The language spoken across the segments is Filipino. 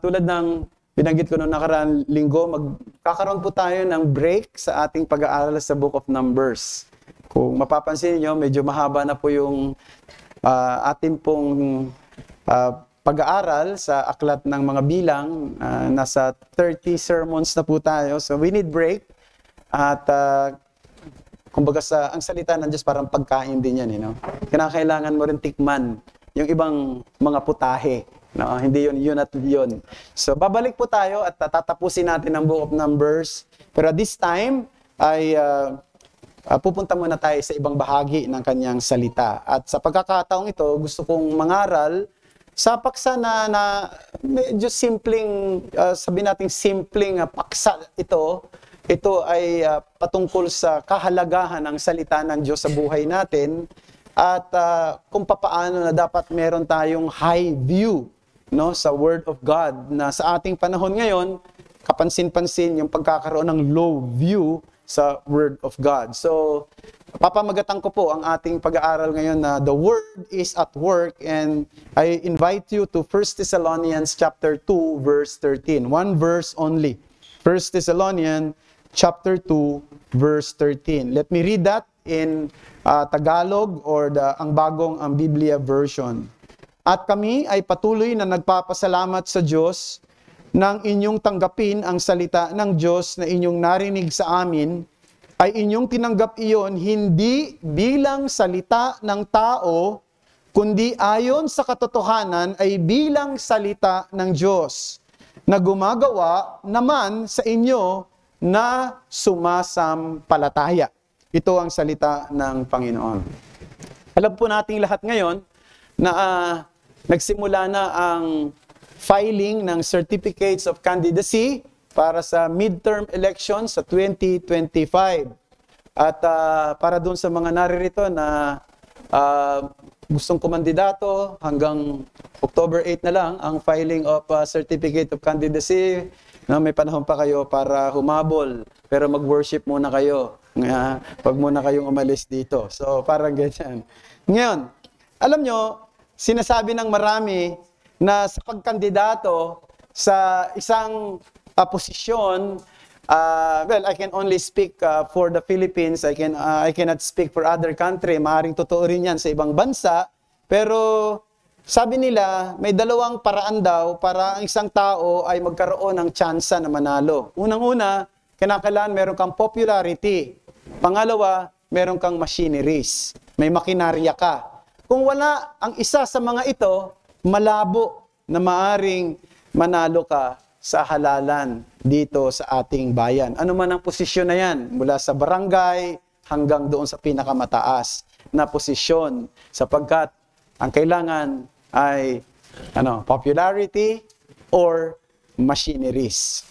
tulad ng binanggit ko noong nakaraang linggo, magkakaroon po tayo ng break sa ating pag-aaral sa Book of Numbers. Kung mapapansin niyo, medyo mahaba na po yung ating pong pag-aaral sa aklat ng mga bilang. Nasa 30 sermons na po tayo. So we need break. At kumbaga ang salita ng Diyos parang pagkain din yan. Kinakailangan mo rin tikman yung ibang mga putahe. No, hindi yun at yun. So, babalik po tayo at tatapusin natin ang Book of Numbers. Pero this time, ay pupunta muna tayo sa ibang bahagi ng kanyang salita. At sa pagkakataong ito, gusto kong mangaral sa paksa na medyo simpleng, sabihin natin simpleng paksa ito. Ito ay patungkol sa kahalagahan ng salita ng Diyos sa buhay natin at kung papaano na dapat meron tayong high view sa Word of God, na sa ating panahon ngayon, kapansin-pansin yung pagkakaroon ng low view sa Word of God. So, papamagatan ko po ang ating pag-aaral ngayon na the Word is at work, and I invite you to 1 Thessalonians chapter 2, verse 13. One verse only. 1 Thessalonians chapter 2, verse 13. Let me read that in Tagalog or ang Biblia version. At kami ay patuloy na nagpapasalamat sa Diyos nang inyong tanggapin ang salita ng Diyos na inyong narinig sa amin, ay inyong tinanggap iyon hindi bilang salita ng tao, kundi ayon sa katotohanan ay bilang salita ng Diyos, na gumagawa naman sa inyo na sumasampalataya. Ito ang salita ng Panginoon. Alam po nating lahat ngayon na nagsimula na ang filing ng Certificates of Candidacy para sa midterm elections sa 2025. At para doon sa mga naririto na gustong kumandidato, hanggang October 8 na lang ang filing of Certificate of Candidacy. May panahon pa kayo para humabol, pero mag-worship muna kayo. Pag muna kayong umalis dito. So parang ganyan. Ngayon, alam nyo, sinasabi ng marami na sa pagkandidato sa isang posisyon, well, I can only speak for the Philippines. I cannot speak for other country. Maaaring totoo rin yan sa ibang bansa. Pero sabi nila, may dalawang paraan daw para ang isang tao ay magkaroon ng tsansa na manalo. Unang-una, kinakailangan meron kang popularity. Pangalawa, meron kang machineries. May makinarya ka. Kung wala ang isa sa mga ito, malabo na maaring manalo ka sa halalan dito sa ating bayan. Ano man ang posisyon na yan, mula sa barangay hanggang doon sa pinakamataas na posisyon, sapagkat ang kailangan ay popularity or machineries.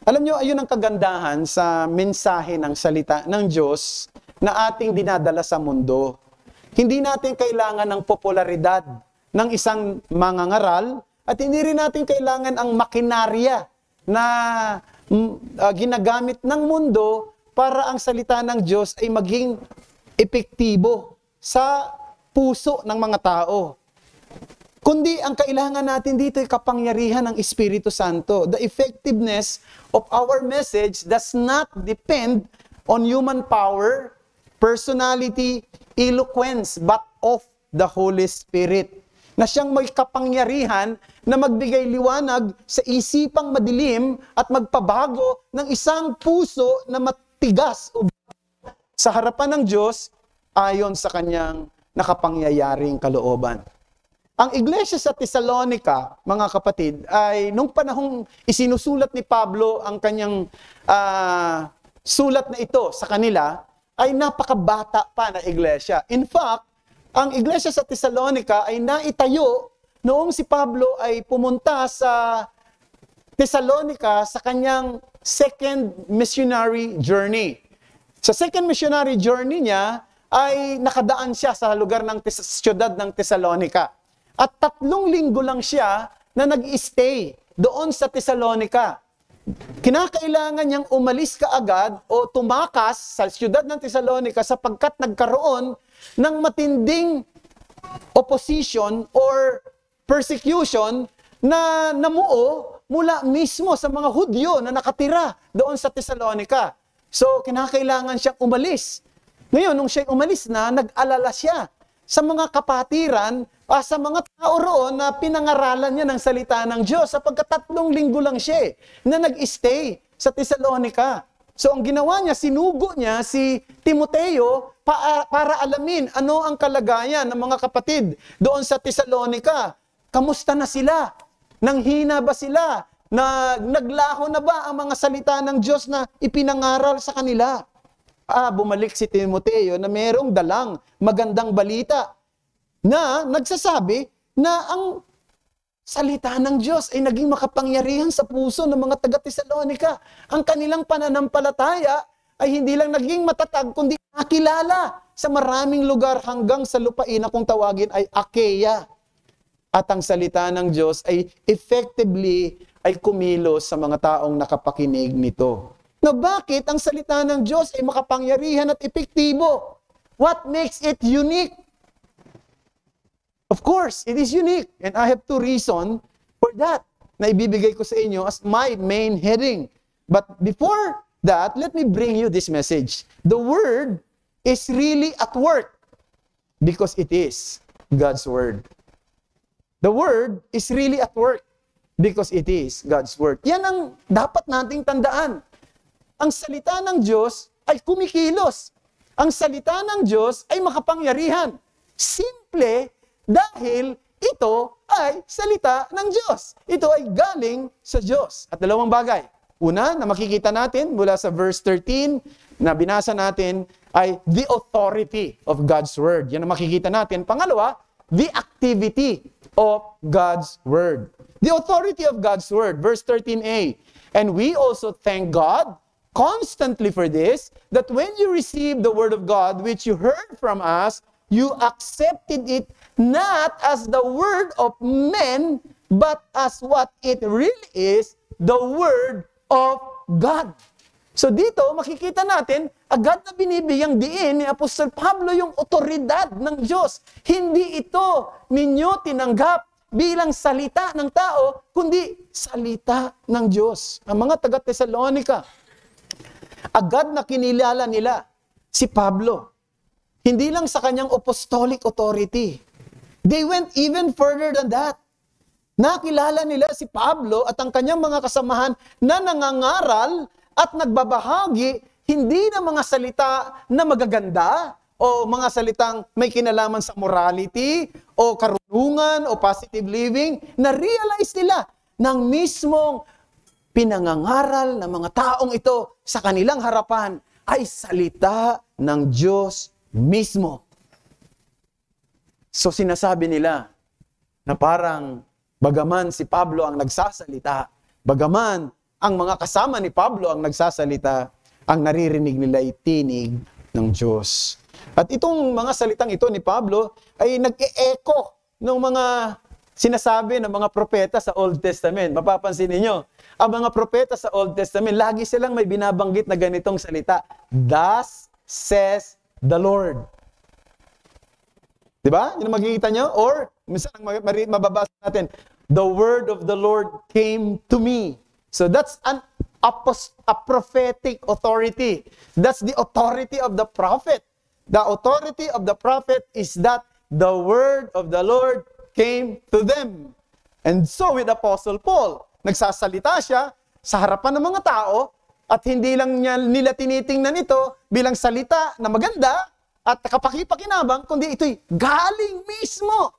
Alam nyo, ayun ang kagandahan sa mensahe ng salita ng Diyos na ating dinadala sa mundo. Hindi natin kailangan ng popularidad ng isang mangangaral at hindi rin natin kailangan ang makinarya na ginagamit ng mundo para ang salita ng Diyos ay maging epektibo sa puso ng mga tao. Kundi ang kailangan natin dito ay kapangyarihan ng Espiritu Santo. The effectiveness of our message does not depend on human power, personality, eloquence, but of the Holy Spirit. Na siyang may kapangyarihan na magbigay liwanag sa isipang madilim at magpabago ng isang puso na matigas sa harapan ng Diyos ayon sa kanyang nakapangyayaring kalooban. Ang iglesia sa Thessalonica, mga kapatid, ay nung panahong isinusulat ni Pablo ang kanyang sulat na ito sa kanila, ay napakabata pa na iglesia. In fact, ang iglesia sa Thessalonica ay naitayo noong si Pablo ay pumunta sa Thessalonica sa kanyang second missionary journey. Sa second missionary journey niya, ay nakadaan siya sa lugar ng siyudad ng Thessalonica. At 3 linggo lang siya na nag-stay doon sa Thessalonica. Kinakailangan niyang umalis kaagad o tumakas sa siyudad ng Thessalonica sapagkat nagkaroon ng matinding opposition or persecution na namuo mula mismo sa mga Hudyo na nakatira doon sa Thessalonica. So, kinakailangan siyang umalis. Ngayon, nung siya umalis na, nag-alala siya sa mga kapatiran, sa mga tao roon na pinangaralan niya ng salita ng Diyos sapagkat 3 linggo lang siya na nag-stay sa Thessalonica. So, ang ginawa niya, sinugo niya si Timoteo para alamin ano ang kalagayan ng mga kapatid doon sa Thessalonica. Kamusta na sila? Nanghina ba sila? Naglaho na ba ang mga salita ng Diyos na ipinangaral sa kanila? Bumalik si Timoteo na mayroong dalang magandang balita na nagsasabi na ang salita ng Diyos ay naging makapangyarihan sa puso ng mga taga-Thessalonica. Ang kanilang pananampalataya ay hindi lang naging matatag, kundi nakilala sa maraming lugar hanggang sa lupain na kung tawagin ay Achaia. At ang salita ng Diyos ay effectively ay kumilos sa mga taong nakapakinig nito. Na bakit ang salita ng Diyos ay makapangyarihan at epektibo? What makes it unique? Of course, it is unique. And I have 2 reasons for that na ibibigay ko sa inyo as my main heading. But before that, let me bring you this message. The Word is really at work because it is God's Word. The Word is really at work because it is God's Word. Yan ang dapat nating tandaan. Ang salita ng Diyos ay kumikilos. Ang salita ng Diyos ay makapangyarihan. Simple dahil ito ay salita ng Diyos. Ito ay galing sa Diyos. At 2 bagay. Una, na makikita natin mula sa verse 13 na binasa natin ay the authority of God's Word. Yan ang makikita natin. Pangalawa, the activity of God's Word. The authority of God's Word. Verse 13a. And we also thank God constantly for this, that when you received the Word of God, which you heard from us, you accepted it not as the word of men, but as what it really is, the Word of God. So dito, makikita natin, agad na binibigyang diin ni Apostol Pablo yung otoridad ng Diyos. Hindi ito ninyo tinanggap bilang salita ng tao, kundi salita ng Diyos. Ang mga taga-Thessalonica, agad na kinilala nila si Pablo. Hindi lang sa kanyang apostolic authority. They went even further than that. Nakilala nila si Pablo at ang kanyang mga kasamahan na nangangaral at nagbabahagi hindi ng mga salita na magaganda o mga salitang may kinalaman sa morality o karunungan o positive living. Na-realize nila ng mismong pinangangaral ng mga taong ito sa kanilang harapan ay salita ng Diyos mismo. So sinasabi nila na parang bagaman si Pablo ang nagsasalita, bagaman ang mga kasama ni Pablo ang nagsasalita, ang naririnig nila ay tinig ng Diyos. At itong mga salitang ito ni Pablo ay nag-e-echo ng mga sinasabi ng mga propeta sa Old Testament. Mapapansin ninyo, ang mga propeta sa Old Testament, lagi silang may binabanggit na ganitong salita. Thus says the Lord. Diba? Yun ang makikita nyo? Or, minsan mababasa natin, the word of the Lord came to me. So that's a prophetic authority. That's the authority of the prophet. The authority of the prophet is that the word of the Lord came to them. And so with Apostle Paul, nagsasalita siya sa harapan ng mga tao at hindi lang nila tinitingnan ito bilang salita na maganda at kapakipakinabang, kundi ito'y galing mismo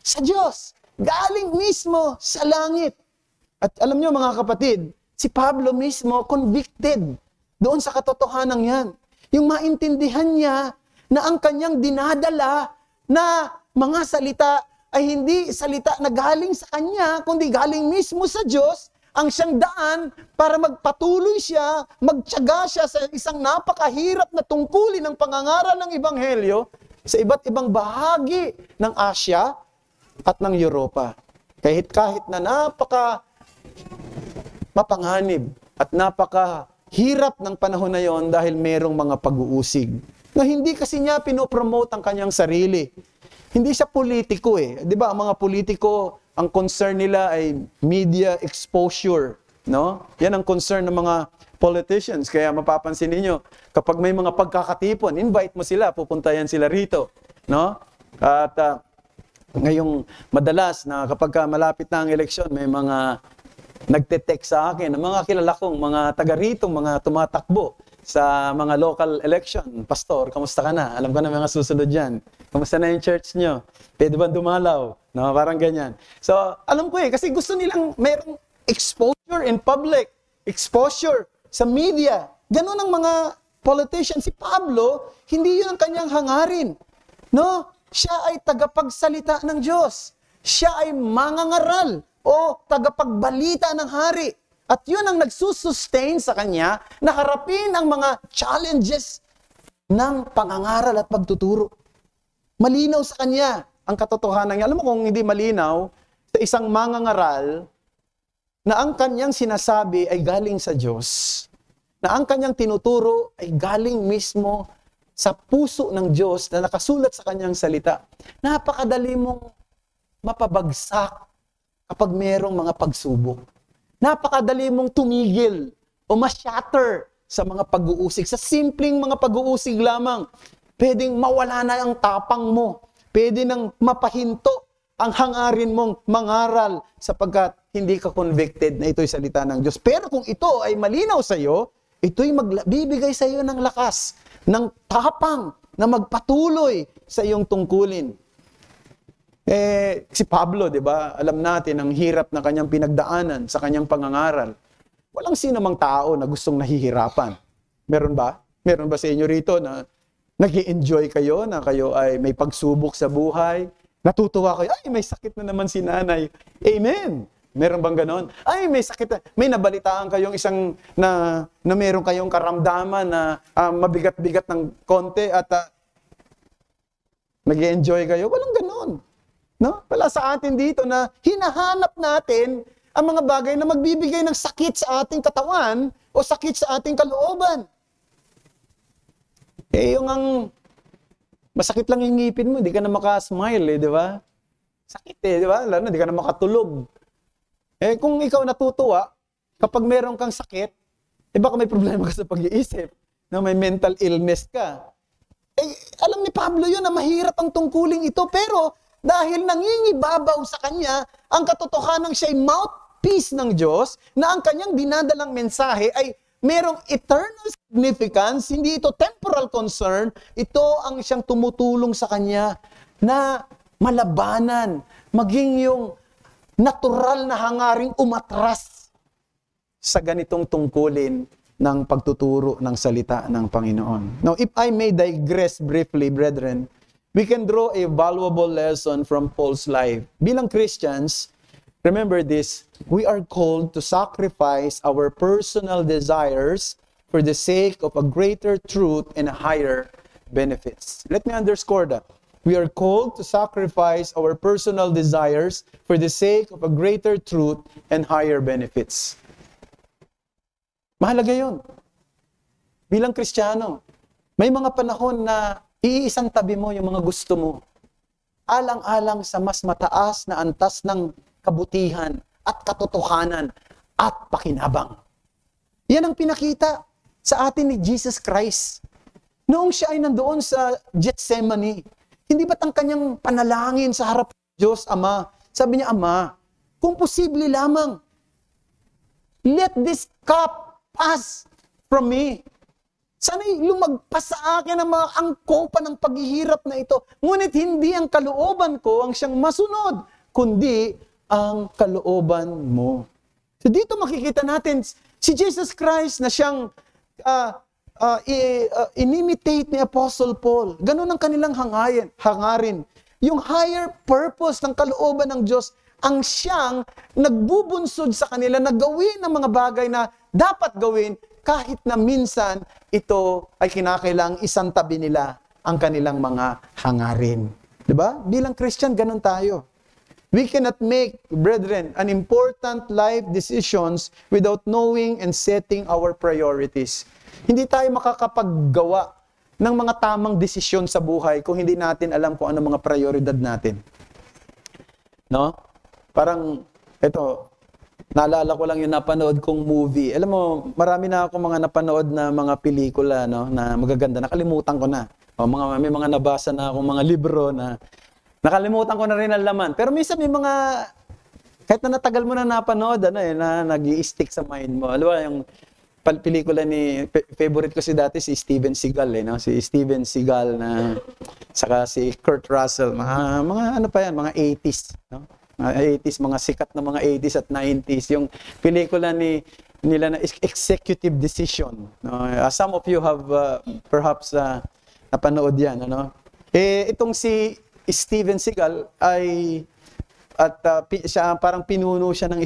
sa Diyos. Galing mismo sa langit. At alam nyo mga kapatid, si Pablo mismo convicted doon sa katotohanan yan. Yung maintindihan niya na ang kanyang dinadala na mga salita ay hindi salita na galing sa kanya, kundi galing mismo sa Diyos, ang siyang daan para magpatuloy siya, magtiyaga siya sa isang napakahirap na tungkulin ng pangangaral ng Ebanghelyo sa iba't ibang bahagi ng Asya at ng Europa. Kahit na napaka mapanganib at napakahirap ng panahon na yon dahil merong mga pag-uusig na hindi kasi niya pinopromote ang kanyang sarili. Hindi siya politiko eh. Di ba? Ang mga politiko, ang concern nila ay media exposure, no? Yan ang concern ng mga politicians. Kaya mapapansin niyo, kapag may mga pagkakatipon, invite mo sila, pupunta yan sila rito, no? At ngayong madalas na kapag malapit na ang eleksyon, may mga nagte-text sa akin, ng mga kilala kong mga taga rito, mga tumatakbo sa mga local election. Pastor, kamusta ka na? Alam ko na mga susunod yan. Kamusta na yung church nyo? Pwede ba dumalaw? No, parang ganyan. So, alam ko kasi gusto nilang mayroong exposure in public, exposure sa media. Ganun ang mga politicians. Si Pablo, hindi yun ang kanyang hangarin. No? Siya ay tagapagsalita ng Diyos. Siya ay mangangaral o tagapagbalita ng hari. At yun ang nagsusustain sa kanya na harapin ang mga challenges ng pangangaral at pagtuturo. Malinaw sa kanya ang katotohanan niya. Alam mo kung hindi malinaw sa isang mangangaral na ang kanyang sinasabi ay galing sa Diyos, na ang kanyang tinuturo ay galing mismo sa puso ng Diyos na nakasulat sa kanyang salita. Napakadali mong mapabagsak kapag mayroong mga pagsubok. Napakadali mong tumigil o ma-shatter sa mga pag-uusig. Sa simpleng mga pag-uusig lamang, pwedeng mawala na ang tapang mo. Pwede nang mapahinto ang hangarin mong mangaral sapagkat hindi ka convicted na ito'y salita ng Diyos. Pero kung ito ay malinaw sa iyo, ito'y magbibigay sa iyo ng lakas, ng tapang na magpatuloy sa iyong tungkulin. Si Pablo, di ba? Alam natin ang hirap na kanyang pinagdaanan sa kanyang pangangaral. Walang sino mang tao na gustong nahihirapan. Meron ba? Meron ba sa inyo rito na nag-i-enjoy kayo, na kayo ay may pagsubok sa buhay? Natutuwa kayo, ay may sakit na naman si nanay. Amen! Meron bang ganon? Ay may sakit na. May nabalitaan kayong isang na meron kayong karamdaman na mabigat-bigat ng konti at nag-i-enjoy kayo? Walang ganon. No? Wala sa atin dito na hinahanap natin ang mga bagay na magbibigay ng sakit sa ating katawan o sakit sa ating kalooban. Yung ang masakit lang yung ngipin mo, di ka na makasmile, di ba? Sakit di ba? Lalo na, di ka na makatulog. Kung ikaw natutuwa, kapag meron kang sakit, baka may problema ka sa pag-iisip, na may mental illness ka. Alam ni Pablo yun na mahirap ang tungkuling ito, pero dahil nangingibabaw sa kanya, ang katotohanan siya'y mouthpiece ng Diyos, na ang kanyang dinadalang mensahe ay merong eternal significance, hindi ito temporal concern, ito ang siyang tumutulong sa kanya na malabanan, maging yung natural na hangaring umatras sa ganitong tungkulin ng pagtuturo ng salita ng Panginoon. Now, if I may digress briefly, brethren, we can draw a valuable lesson from Paul's life. Bilang Christians, remember this, we are called to sacrifice our personal desires for the sake of a greater truth and higher benefits. Let me underscore that. We are called to sacrifice our personal desires for the sake of a greater truth and higher benefits. Mahalaga yun. Bilang Kristiyano, may mga panahon na iisang tabi mo yung mga gusto mo. Alang-alang sa mas mataas na antas ng kabutihan at katotohanan at pakinabang. Yan ang pinakita sa atin ni Jesus Christ. Noong siya ay nandoon sa Gethsemane, hindi ba't ang kanyang panalangin sa harap ng Diyos, Ama? Sabi niya, Ama, kung posible lamang, let this cup pass from me. Sana'y lumagpas sa akin ang mga angkopan ng paghihirap na ito. Ngunit hindi ang kalooban ko ang siyang masunod, kundi ang kalooban mo. So dito makikita natin si Jesus Christ na siyang inimitate ni Apostle Paul. Ganun ang kanilang hangarin. Yung higher purpose ng kalooban ng Diyos ang siyang nagbubunsod sa kanila na gawin ang mga bagay na dapat gawin kahit na minsan ito ay kinakailangang isang tabi nila ang kanilang mga hangarin. Diba? Bilang Christian, ganun tayo. We cannot make, brethren, an important life decisions without knowing and setting our priorities. Hindi tayo makakapaggawa ng mga tamang desisyon sa buhay kung hindi natin alam kung ano mga prioridad natin. No? Parang, ito, naalala ko lang yung napanood kong movie. Alam mo, marami na akong mga napanood na mga pelikula, no, na magaganda. Nakalimutan ko na. May mga nabasa na akong mga libro na nakalimutan ko na rin ang laman. Pero minsan may mga, kahit na natagal mo na napanood, na nag-i-stick sa mind mo. Alam mo, yung pelikula favorite ko dati si Steven Seagal, no? Si Steven Seagal na, saka si Kurt Russell, mga ano pa yan, mga 80s, no? Mga 80s, mga sikat na mga 80s at 90s. Yung pelikula nila na Executive Decision. No? Some of you have perhaps napanood yan, ano? Itong si Steven Seagal siya parang pinuno siya ng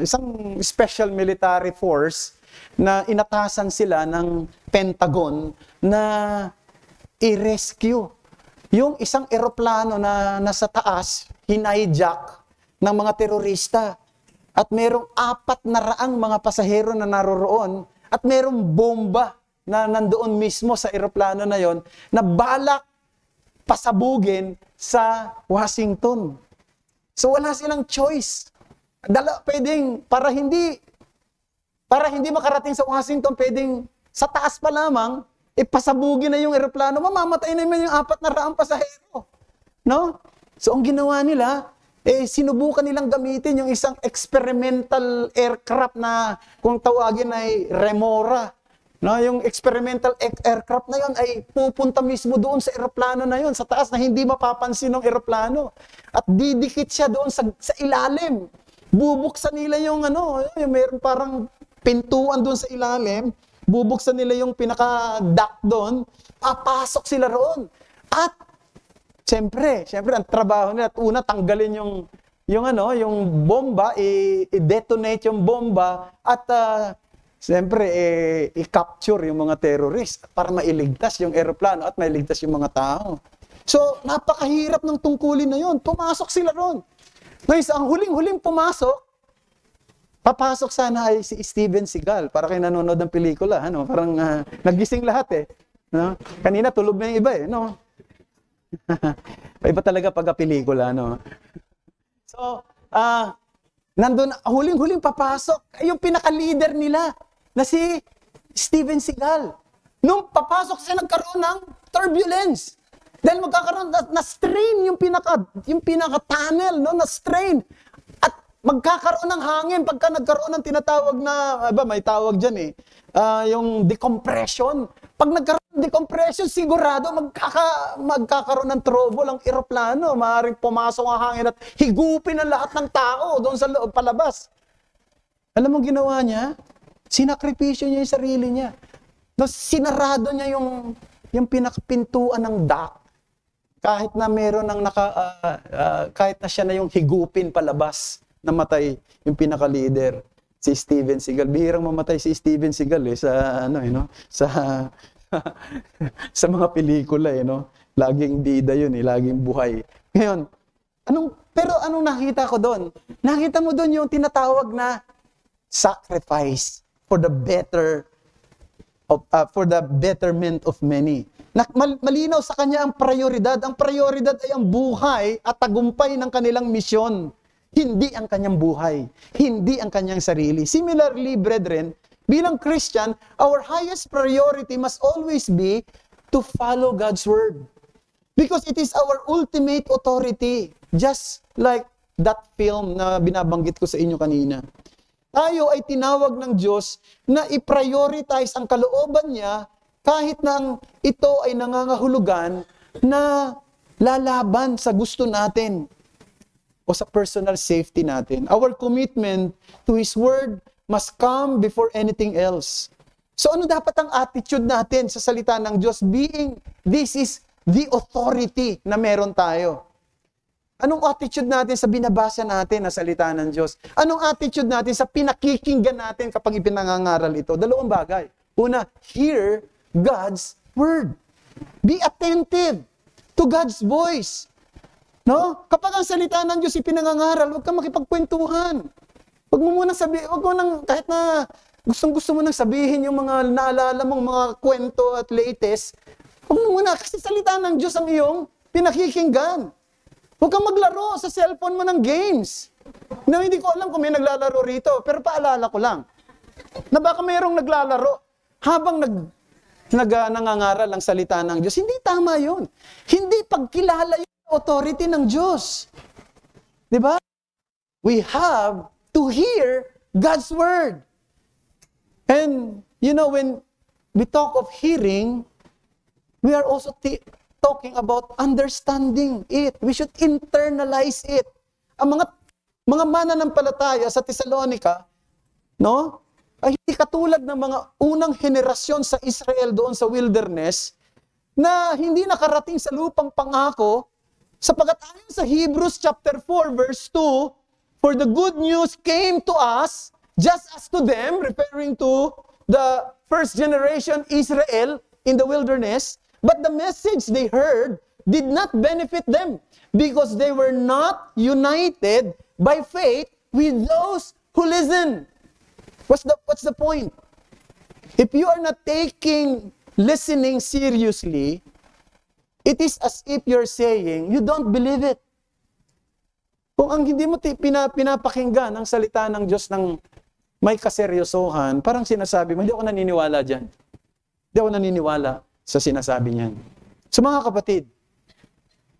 isang special military force na inatasan sila ng Pentagon na i-rescue yung isang eroplano na nasa taas, hinhijack ng mga terorista. At merong 400 mga pasahero na naroroon at merong bomba na nandoon mismo sa eroplano na yon na balak pasabugin sa Washington. So wala silang choice. Para hindi makarating sa Washington, pwedeng sa taas pa lamang, pasabugin na yung eroplano, mamamatay na yung 400 pasahero. No? So ang ginawa nila, sinubukan nilang gamitin yung isang experimental aircraft na kung tawagin ay Remora. No, yung experimental aircraft na yon ay pupunta mismo doon sa eroplano na yon, sa taas na hindi mapapansin ng eroplano. At didikit siya doon sa ilalim. Bubuksan nila yung yung meron parang pintuan doon sa ilalim, bubuksan nila yung pinaka-duct doon, papasok sila roon. At siyempre ang trabaho nila at una tanggalin yung bomba, i-detonate yung bomba at siyempre, i-capture yung mga terrorist para mailigtas yung eroplano at mailigtas yung mga tao. So, napakahirap ng tungkulin na yon. Pumasok sila ron. Ngayon, ang huling-huling papasok sana ay si Steven Seagal. Para kayo nanonood ng pelikula. Parang nagising lahat No? Kanina, tulog na yung iba No? Iba talaga pagka-pelikula. No? So, nandun, huling-huling papasok, yung pinaka-leader nila, na si Steven Seagal. Nung papasok siya, nagkaroon ng turbulence. Dahil magkakaroon, na-strain yung pinaka-tunnel, no? Na-strain. At magkakaroon ng hangin pagka nagkaroon ng tinatawag na, may tawag dyan yung decompression. Pag nagkaroon ng decompression, sigurado magkakaroon ng trouble ang eroplano. Maaaring pumasok ang hangin at higupin ang lahat ng tao doon sa loob, palabas. Alam mo ginawa niya? Sinakripisyo niya yung sarili niya. No, sinarado niya yung pinakapintuan ng dock. Kahit na meron ng kahit na siya na yung higupin palabas, namatay yung pinaka-leader, si Steven Seagal. Bihirang mamatay si Steven Seagal sa mga pelikula Laging bida yun laging buhay. Ngayon, pero anong nakita ko doon? Nakita mo doon yung tinatawag na sacrifice for the betterment of many. Malinaw sa kanya ang prioridad. Ang prioridad ay ang buhay at tagumpay ng kanilang misyon. Hindi ang kanyang buhay. Hindi ang kanyang sarili. Similarly, brethren, bilang Christian, our highest priority must always be to follow God's word. Because it is our ultimate authority. Just like that film na binabanggit ko sa inyo kanina. Tayo ay tinawag ng Diyos na i-prioritize ang kalooban niya kahit nang ito ay nangangahulugan na lalaban sa gusto natin o sa personal safety natin. Our commitment to His Word must come before anything else. So ano dapat ang attitude natin sa salita ng Diyos? This is the authority na meron tayo. Anong attitude natin sa binabasa natin na salita ng Diyos? Anong attitude natin sa pinakikinggan natin kapag ipinangangaral ito? Dalawang bagay. Una, hear God's word. Be attentive to God's voice. No? Kapag ang salita ng Diyos ipinangangaral, huwag kang makipagkwentuhan. Huwag mo nang kahit na gustong-gusto mo nang sabihin yung mga naalala mong mga kwento at latest, huwag mo muna, kasi salita ng Diyos ang iyong pinakikinggan. Huwag kang maglaro sa cellphone mo ng games. Na hindi ko alam kung may naglalaro rito, pero paalala ko lang na baka mayroong naglalaro habang nangangaral ang salita ng Diyos. Hindi tama yun. Hindi pagkilala yung authority ng Diyos. Di ba? We have to hear God's word. And, you know, when we talk of hearing, we are also talking about understanding it. We should internalize it. Ang mga mananampalataya sa Thessalonica, no, ay hindi katulad ng mga unang henerasyon sa Israel doon sa wilderness na hindi nakarating sa lupang pangako, sapagkat ayon sa Hebrews chapter 4 verse 2, for the good news came to us just as to them, referring to the first generation Israel in the wilderness, but the message they heard did not benefit them because they were not united by faith with those who listen. What's the point? If you are not taking listening seriously, it is as if you're saying, you don't believe it. Kung ang hindi mo pinapakinggan ang salita ng Diyos ng may kaseryosohan, parang sinasabi mo, hindi ako naniniwala dyan. Hindi ako naniniwala sa sinasabi niyan. So mga kapatid,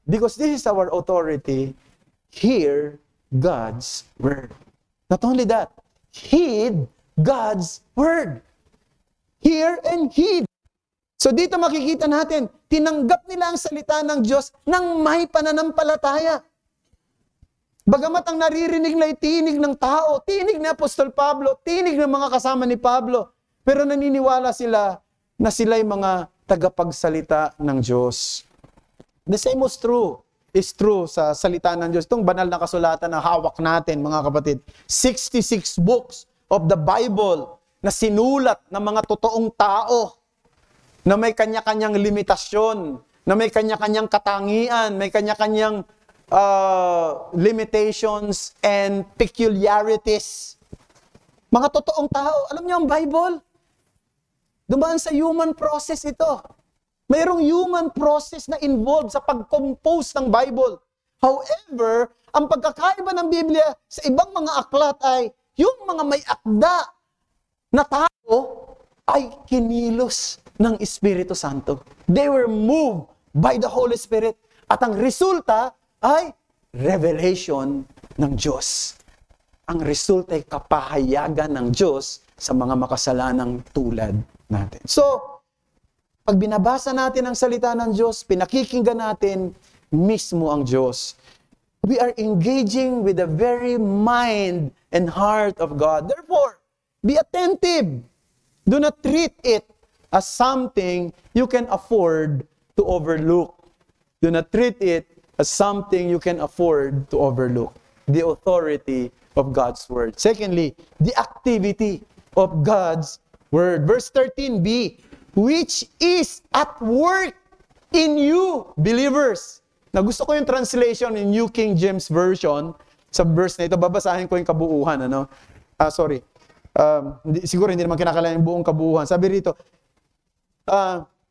because this is our authority, hear God's word. Not only that, heed God's word. Hear and heed. So dito makikita natin, tinanggap nila ang salita ng Diyos ng may pananampalataya. Bagamat ang naririnig na tinig ng tao, tinig ni Apostol Pablo, tinig ng mga kasama ni Pablo, pero naniniwala sila na sila'y mga tagapagsalita ng Diyos. The same is true sa salita ng Diyos. Itong banal na kasulatan na hawak natin, mga kapatid. 66 books of the Bible na sinulat ng mga totoong tao na may kanya-kanyang limitasyon, na may kanya-kanyang katangian, may kanya-kanyang limitations and peculiarities. Mga totoong tao, alam niyo ang Bible? Dumaan sa human process ito. Mayroong human process na involved sa pag-compose ng Bible. However, ang pagkakaiba ng Biblia sa ibang mga aklat ay yung mga may akda na tao ay kinilos ng Espiritu Santo. They were moved by the Holy Spirit. At ang resulta ay revelation ng Diyos. Ang resulta ay kapahayagan ng Diyos sa mga makasalanang tulad natin. So, pag binabasa natin ang salita ng Diyos, pinakikinggan natin mismo ang Diyos. We are engaging with the very mind and heart of God. Therefore, be attentive. Do not treat it as something you can afford to overlook. Do not treat it as something you can afford to overlook. The authority of God's word. Secondly, the activity of God's word. Verse 13b, which is at work in you, believers. Na gusto ko yung translation in New King James Version. Sa verse na ito, babasahin ko yung kabuuhan. Siguro hindi naman kinakailangan yung buong kabuuhan. Sabi rito,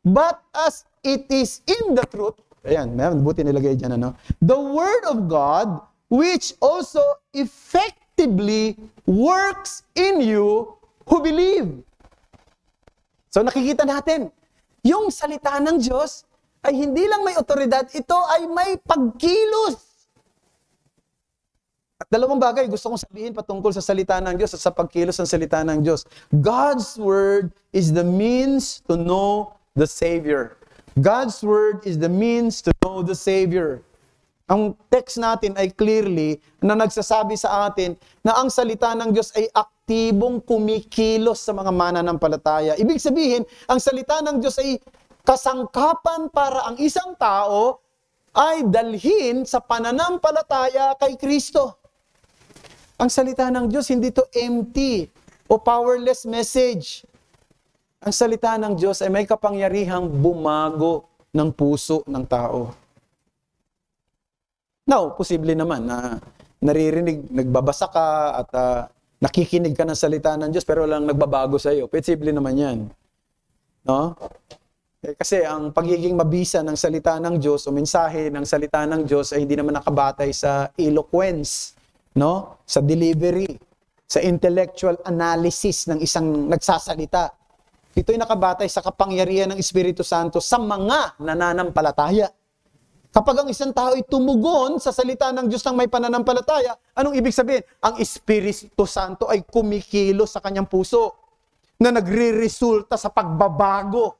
but as it is in the truth, ayan, buti nilagay dyan, the word of God, which also effectively works in you who believe. So nakikita natin, yung salita ng Diyos ay hindi lang may otoridad, ito ay may pagkilos. At dalawang bagay gusto kong sabihin patungkol sa salita ng Diyos at sa pagkilos ng salita ng Diyos. God's word is the means to know the Savior. God's word is the means to know the Savior. Ang text natin ay clearly na nagsasabi sa atin na ang salita ng Diyos ay aktibong kumikilos sa mga mananampalataya. Ibig sabihin, ang salita ng Diyos ay kasangkapan para ang isang tao ay dalhin sa pananampalataya kay Kristo. Ang salita ng Diyos, hindi to empty o powerless message. Ang salita ng Diyos ay may kapangyarihang bumago ng puso ng tao. Now, posible naman na naririnig, nagbabasa ka at nakikinig ka ng salita ng Diyos pero walang nagbabago sa iyo. Posible naman yan. No? Kasi ang pagiging mabisa ng salita ng Diyos o mensahe ng salita ng Diyos ay hindi naman nakabatay sa eloquence. no? Sa delivery, sa intellectual analysis ng isang nagsasalita. Ito'y nakabatay sa kapangyarihan ng Espiritu Santo sa mga nananampalataya. Kapag ang isang tao ay tumugon sa salita ng Diyos ng may pananampalataya, anong ibig sabihin? Ang Espiritu Santo ay kumikilos sa kanyang puso na nagre-resulta sa pagbabago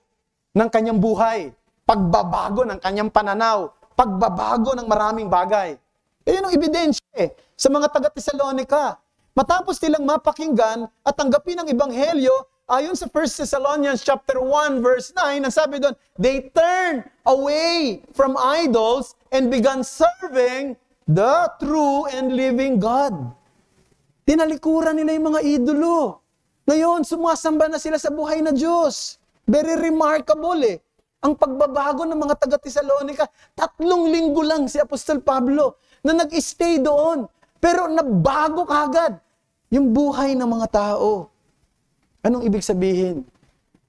ng kanyang buhay, pagbabago ng kanyang pananaw, pagbabago ng maraming bagay. Yan ang ebidensya sa mga taga-Tesalonica. Matapos nilang mapakinggan at tanggapin ang ebanghelyo, ayon sa 1 Thessalonians chapter 1 verse 9, ang sabi doon, they turned away from idols and began serving the true and living God. Tinalikuran nila yung mga idolo. Ngayon, sumasamba na sila sa buhay na Diyos. Very remarkable Ang pagbabago ng mga taga-Tesalonica, 3 linggo lang si Apostol Pablo na nag-stay doon. Pero nabago kagad yung buhay ng mga tao. Anong ibig sabihin?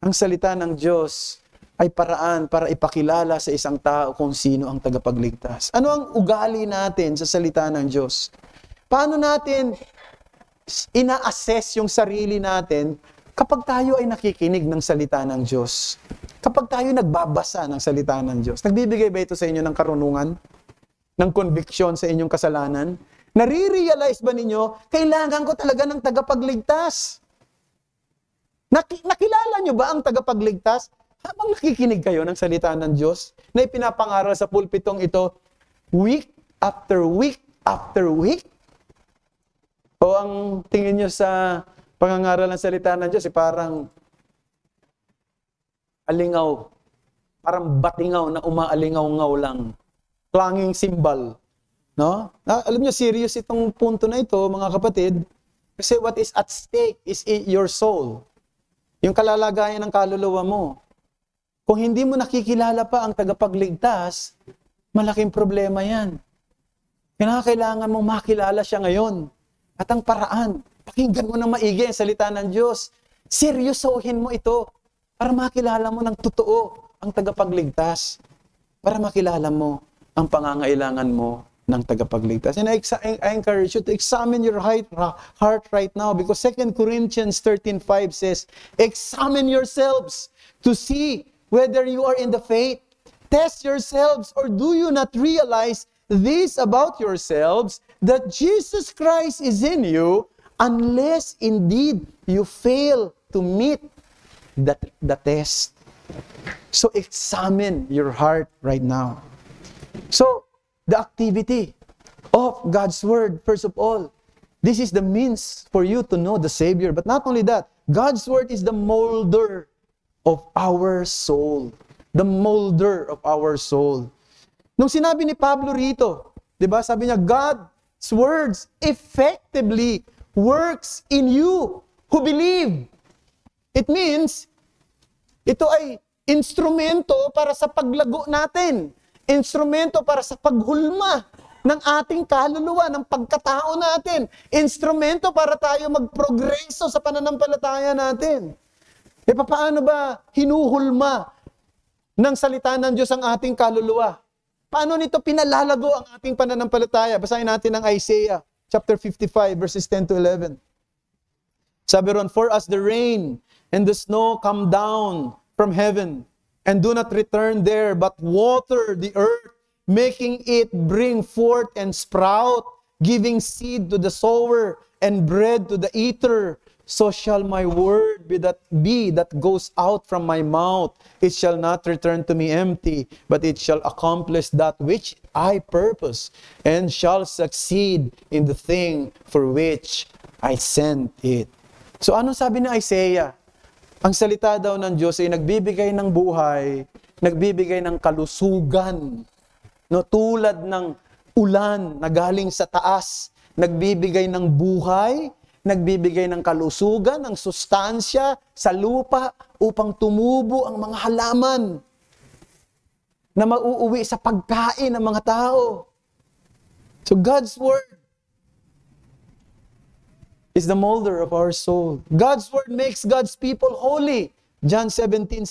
Ang salita ng Diyos ay paraan para ipakilala sa isang tao kung sino ang tagapagligtas. Ano ang ugali natin sa salita ng Diyos? Paano natin ina-assess yung sarili natin kapag tayo ay nakikinig ng salita ng Diyos? Kapag tayo nagbabasa ng salita ng Diyos, nagbibigay ba ito sa inyo ng karunungan? Ng conviction sa inyong kasalanan? Nare-realize ba ninyo, kailangan ko talaga ng tagapagligtas? Nakilala nyo ba ang tagapagligtas? Habang nakikinig kayo ng salita ng Diyos, na ipinapangaral sa pulpitong ito, week after week after week? O ang tingin nyo sa pangangaral ng salita ng Diyos, parang alingaw, parang batingaw na umaalingaw-ngaw lang. Clanging cymbal. No? Alam nyo, serious itong punto na ito, mga kapatid, kasi what is at stake is your soul. Yung kalalagayan ng kaluluwa mo. Kung hindi mo nakikilala pa ang tagapagligtas, malaking problema yan. Kailangan mong makilala siya ngayon. At ang paraan, pakinggan mo ng maigi ang salita ng Diyos. Seryosohin mo ito para makilala mo ng totoo ang tagapagligtas. Para makilala mo ang pangangailangan mo ng tagapagligtas. And I encourage you to examine your heart right now because 2 Corinthians 13:5 says, examine yourselves to see whether you are in the faith. Test yourselves, or do you not realize this about yourselves, that Jesus Christ is in you, unless indeed you fail to meet the test. So examine your heart right now. So, the activity of God's Word, first of all, this is the means for you to know the Savior. But not only that, God's Word is the molder of our soul. The molder of our soul. Nung sinabi ni Pablo rito, di ba, sabi niya, God's words effectively works in you who believe. It means, ito ay instrumento para sa paglago natin. Instrumento para sa paghulma ng ating kaluluwa, ng pagkatao natin. Instrumento para tayo magprogreso sa pananampalataya natin. E paano ba hinuhulma ng salita ng Diyos ang ating kaluluwa? Paano nito pinalalago ang ating pananampalataya? Basahin natin ang Isaiah chapter 55 verses 10 to 11. Sabi ron, for as the rain and the snow come down from heaven, and do not return there, but water the earth, making it bring forth and sprout, giving seed to the sower and bread to the eater, so shall my word be that goes out from my mouth. It shall not return to me empty, but it shall accomplish that which I purpose, and shall succeed in the thing for which I sent it. So anong sabi ni Isaiah? Ang salita daw ng Diyos ay nagbibigay ng buhay, nagbibigay ng kalusugan, no, tulad ng ulan na galing sa taas, nagbibigay ng buhay, nagbibigay ng kalusugan, ng sustansya sa lupa upang tumubo ang mga halaman na mauuwi sa pagkain ng mga tao. So God's Word is the molder of our soul. God's Word makes God's people holy. John 17:17.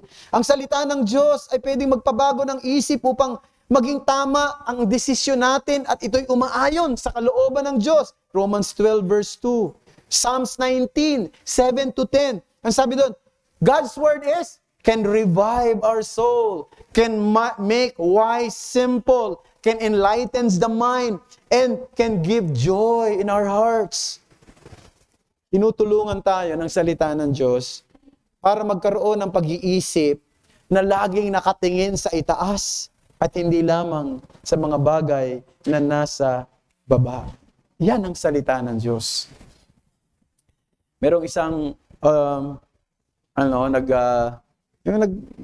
Ang salita ng Diyos ay pwedeng magpabago ng isip upang maging tama ang desisyon natin at ito'y umaayon sa kalooban ng Diyos. Romans 12 verse 2. Psalms 19, 7 to 10. Ang sabi doon, God's word is, can revive our soul, can make wise simple, can enlighten the mind, and can give joy in our hearts. Tinutulungan tayo ng salita ng Diyos para magkaroon ng pag-iisip na laging nakatingin sa itaas at hindi lamang sa mga bagay na nasa baba. Yan ang salita ng Diyos. Merong isang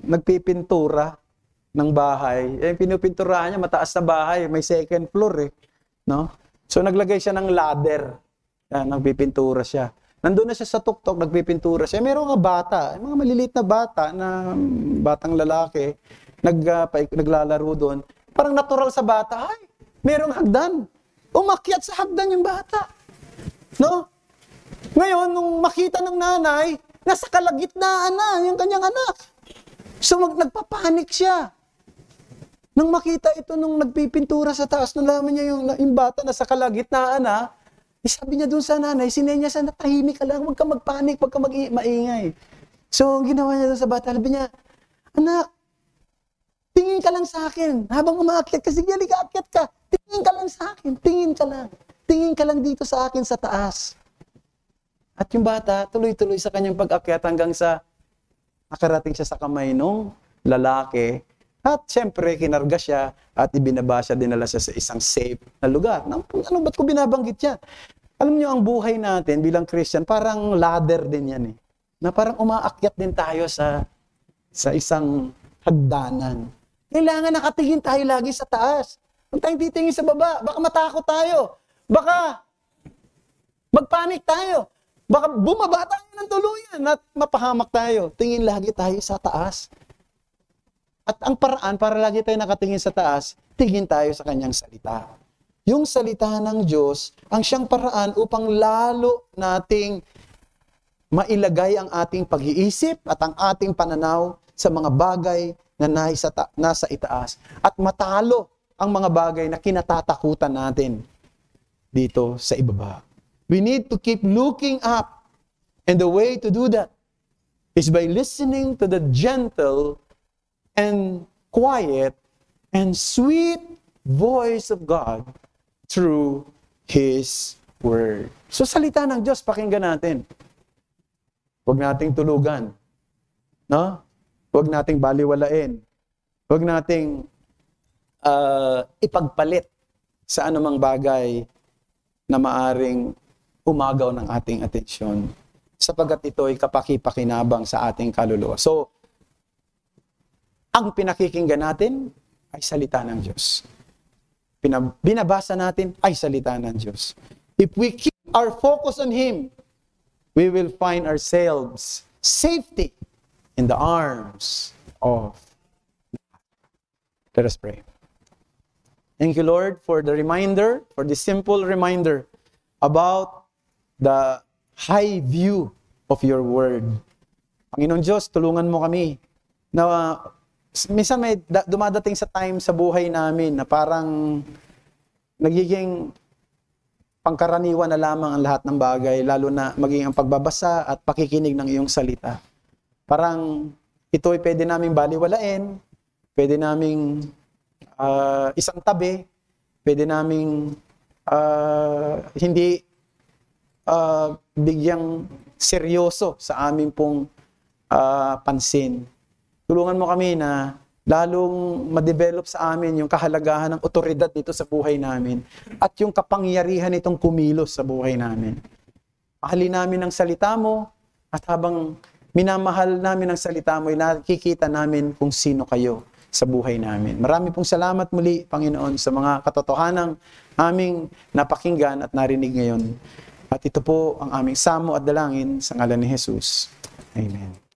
nagpipintura ng bahay. Pinupinturahan niya, mataas na bahay, may second floor no? So naglagay siya ng ladder. Yan, nagpipintura siya. Nandun na siya sa tuktok, nagpipintura siya. Meron nga bata, mga maliliit na bata, na batang lalaki, naglalaro doon. Parang natural sa bata, ay, merong hagdan. Umakyat sa hagdan yung bata. No? Ngayon, nung makita ng nanay, nasa kalagitnaan na yung kanyang anak. So nagpapanik siya. Nung makita ito nung nagpipintura sa taas, nalaman niya yung bata nasa kalagitnaan na, sabi niya doon sa nanay, sinenya sa tahimik ka lang, huwag ka magpanik, huwag ka maingay. So, ginawa niya doon sa bata, sabi niya, anak, tingin ka lang sa akin. Habang umaakyat ka, sige, halika, akyat ka. Tingin ka lang sa akin, tingin ka lang. Tingin ka lang dito sa akin sa taas. At yung bata, tuloy-tuloy sa kanyang pag-akyat hanggang sa nakarating siya sa kamay nung lalaki. At siyempre, kinarga siya at ibinaba siya, dinala siya sa isang safe na lugar. Ba't ko binabanggit yan? Alam niyo, ang buhay natin bilang Christian, parang ladder din yan na parang umaakyat din tayo sa isang hagdanan. Kailangan nakatingin tayo lagi sa taas. Huwag tayong titingin sa baba. Baka matakot tayo. Baka magpanik tayo. Baka bumaba tayo ng tuluyan at mapahamak tayo. Tingin lagi tayo sa taas. At ang paraan para lagi tayo nakatingin sa taas, tingin tayo sa kanyang salita. Yung salita ng Diyos, ang siyang paraan upang lalo nating mailagay ang ating pag-iisip at ang ating pananaw sa mga bagay na nasa itaas. At matalo ang mga bagay na kinatatakutan natin dito sa ibaba. We need to keep looking up. And the way to do that is by listening to the gentle and quiet and sweet voice of God through His Word. So salita ng Diyos, pakinggan natin. Huwag nating tulugan. No? Huwag nating baliwalain. Huwag nating ipagpalit sa anumang bagay na maaring umagaw ng ating atensyon. Sapagkat ito ay kapaki-pakinabang sa ating kaluluwa. So, ang pinakikinggan natin ay salita ng Diyos. Binabasa natin ay salita ng Diyos. If we keep our focus on Him, we will find ourselves safety in the arms of God. Let us pray. Thank you, Lord, for the reminder, for the simple reminder about the high view of your word. Panginoon Diyos, tulungan mo kami na minsan may dumadating sa time sa buhay namin na parang nagiging pangkaraniwan na lamang ang lahat ng bagay, lalo na maging ang pagbabasa at pakikinig ng iyong salita. Parang ito ay pwede naming baliwalain, pwede naming isang tabi, pwede naming hindi bigyang seryoso sa aming pong pansin. Tulungan mo kami na lalong ma-develop sa amin yung kahalagahan ng otoridad nito sa buhay namin at yung kapangyarihan nitong kumilos sa buhay namin. Mahalin namin ang salita mo at habang minamahal namin ang salita mo, nakikita namin kung sino kayo sa buhay namin. Marami pong salamat muli, Panginoon, sa mga katotohanang aming napakinggan at narinig ngayon. At ito po ang aming samo at dalangin sa ngalan ni Jesus. Amen.